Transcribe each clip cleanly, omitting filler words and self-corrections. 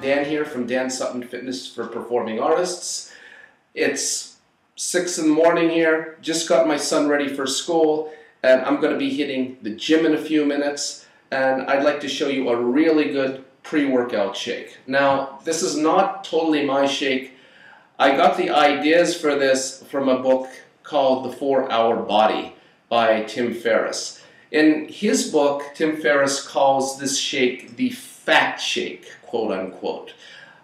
Dan here from Dan Sutton Fitness for Performing Artists. It's 6 in the morning here, just got my son ready for school, and I'm going to be hitting the gym in a few minutes, and I'd like to show you a really good pre-workout shake. Now, this is not totally my shake. I got the ideas for this from a book called The 4-Hour Body by Tim Ferris. In his book, Tim Ferris calls this shake the fat shake, quote unquote.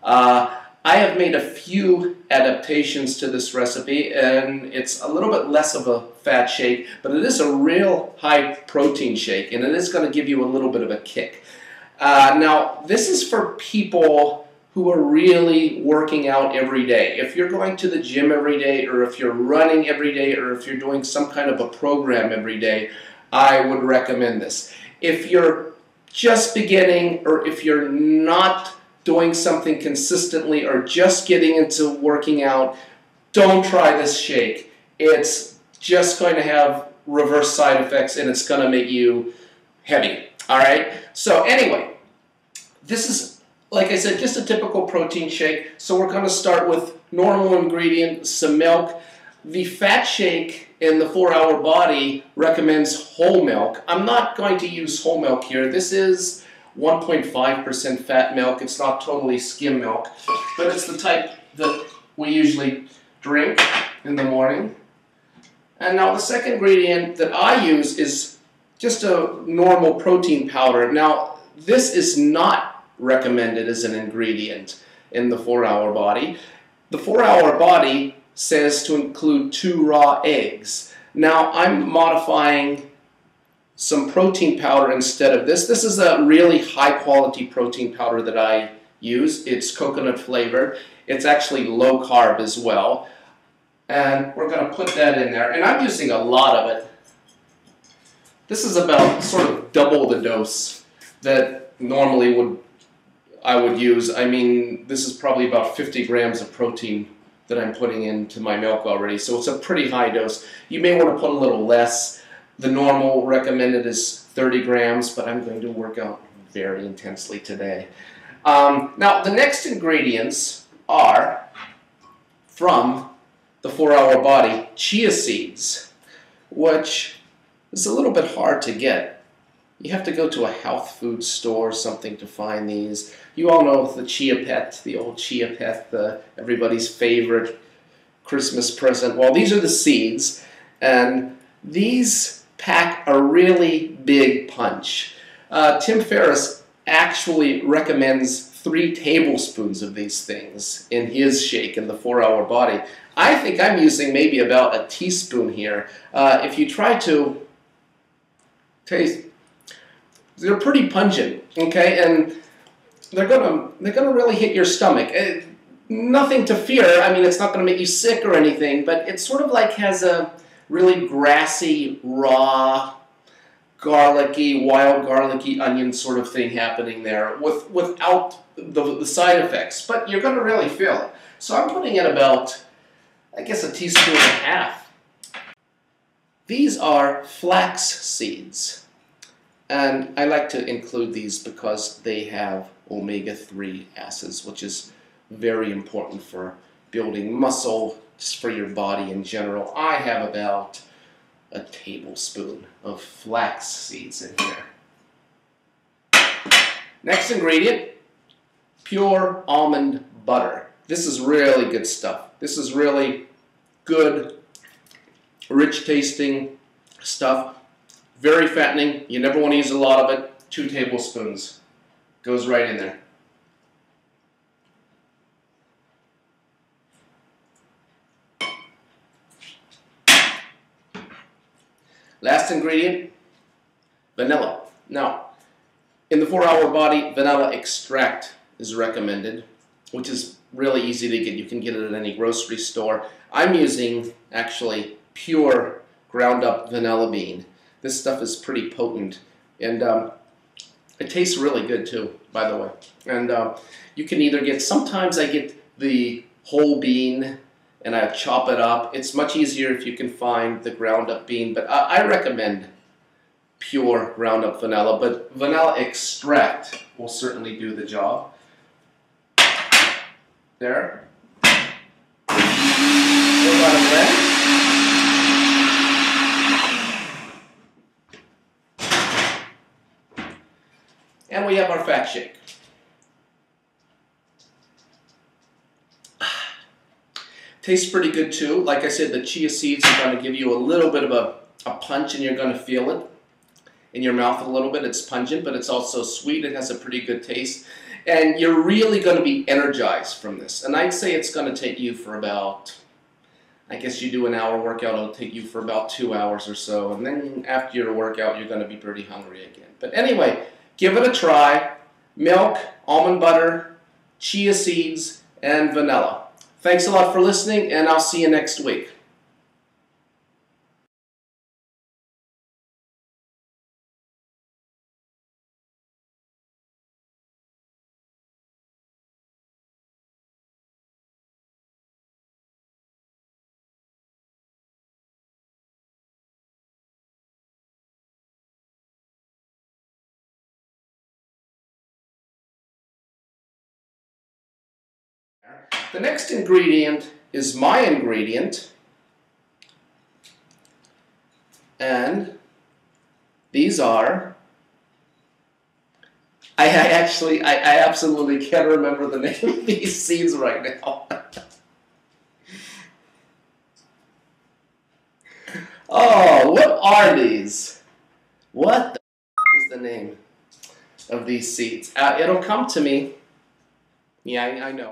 I have made a few adaptations to this recipe, and it's a little bit less of a fat shake, but it is a real high protein shake, and it is going to give you a little bit of a kick. Now, this is for people who are really working out every day. If you're going to the gym every day, or if you're running every day, or if you're doing some kind of a program every day, I would recommend this. If you're just beginning, or if you're not doing something consistently, or just getting into working out, don't try this shake. It's just going to have reverse side effects, and it's going to make you heavy. All right? So anyway, this is, like I said, just a typical protein shake. So we're going to start with normal ingredient, some milk. The fat shake in the 4-Hour Body recommends whole milk. I'm not going to use whole milk here. This is 1.5% fat milk. It's not totally skim milk, but it's the type that we usually drink in the morning. And now the second ingredient that I use is just a normal protein powder. Now, this is not recommended as an ingredient in the 4-Hour Body. The 4-Hour Body says to include 2 raw eggs. Now, I'm modifying some protein powder instead of this. This is a really high quality protein powder that I use. It's coconut flavored. It's actually low carb as well. And we're going to put that in there. And I'm using a lot of it. This is about sort of double the dose that normally I would use. I mean, this is probably about 50 grams of protein that I'm putting into my milk already. So it's a pretty high dose. You may want to put a little less. The normal recommended is 30 grams, but I'm going to work out very intensely today. Now, the next ingredients are from the 4-Hour Body, chia seeds, which is a little bit hard to get. You have to go to a health food store or something to find these. You all know the Chia Pet, the old Chia Pet, everybody's favorite Christmas present. Well, these are the seeds, and these pack a really big punch. Tim Ferris actually recommends 3 tablespoons of these things in his shake in the 4-Hour Body. I think I'm using maybe about a teaspoon here. If you try to taste, they're pretty pungent, okay, and they're gonna really hit your stomach. Nothing to fear. I mean, it's not gonna make you sick or anything, but it sort of like has a really grassy, raw, garlicky, wild garlicky onion sort of thing happening there without the side effects. But you're gonna really feel it. So I'm putting in about, I guess, a teaspoon and a half. These are flax seeds. And I like to include these because they have omega-3 acids, which is very important for building muscle, just for your body in general. I have about a tablespoon of flax seeds in here. Next ingredient, pure almond butter. This is really good stuff. This is really good, rich tasting stuff. Very fattening. You never want to use a lot of it. 2 tablespoons goes right in there. Last ingredient, vanilla. Now, in the 4-Hour Body, vanilla extract is recommended, which is really easy to get. You can get it at any grocery store. I'm using, actually, pure ground up vanilla bean. This stuff is pretty potent, and it tastes really good too, by the way. And you can either get, sometimes I get the whole bean and I chop it up. It's much easier if you can find the ground up bean, but I recommend pure ground up vanilla, but vanilla extract will certainly do the job. There. We'll let it blend. And we have our fat shake. Tastes pretty good too. Like I said, the chia seeds are going to give you a little bit of a punch, and you're going to feel it in your mouth a little bit. It's pungent, but it's also sweet. It has a pretty good taste. And you're really going to be energized from this. And I'd say it's going to take you for about, I guess you do an hour workout, it'll take you for about 2 hours or so. And then after your workout, you're going to be pretty hungry again. But anyway, give it a try. Milk, almond butter, chia seeds, and vanilla. Thanks a lot for listening, and I'll see you next week. The next ingredient is my ingredient, and these are, I absolutely can't remember the name of these seeds right now. Oh, what are these? What the is the name of these seeds? It'll come to me. Yeah, I know.